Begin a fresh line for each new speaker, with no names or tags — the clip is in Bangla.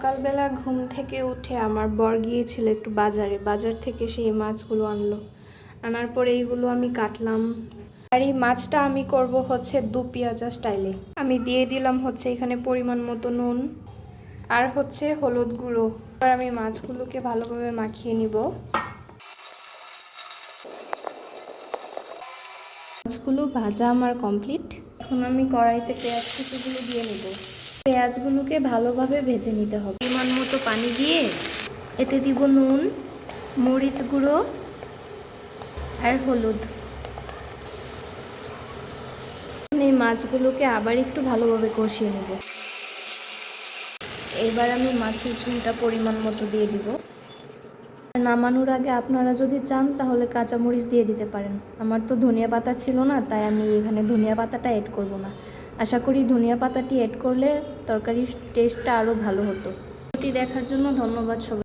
সকালবেলা ঘুম থেকে উঠে আমার বর গিয়েছিল একটু বাজার থেকে সেই মাছগুলো আনলো। আনার পরে এইগুলো আমি কাটলাম। আর এই মাছটা আমি করব হচ্ছে দু পেঁয়াজা স্টাইলে। আমি দিয়ে দিলাম হচ্ছে এখানে পরিমাণ মতো নুন আর হচ্ছে হলুদ গুঁড়ো। এবার আমি মাছগুলোকে ভালোভাবে মাখিয়ে নিব। মাছগুলো ভাজা আমার কমপ্লিট। এখন আমি কড়াইতে পেঁয়াজ কুচিগুলো দিয়ে নেব। পেঁয়াজগুলোকে ভালোভাবে ভেজে নিতে হবে। পরিমাণ মতো পানি দিয়ে এতে দিব নুন, মরিচ গুঁড়ো আর হলুদ। এই মাছগুলোকে আবার একটু ভালোভাবে কষিয়ে নেব। এবার আমি মাছের ঝোলটা পরিমাণ মতো দিয়ে দিব। নামানোর আগে আপনারা যদি চান তাহলে কাঁচামরিচ দিয়ে দিতে পারেন। আমার তো ধনিয়া পাতা ছিল না, তাই আমি এখানে ধনিয়া পাতাটা অ্যাড করব না। আশা করি ধনিয়া পাতাটি অ্যাড করলে তরকারির টেস্টটা আরও ভালো হতো। ভিডিওটি দেখার জন্য ধন্যবাদ সবাই।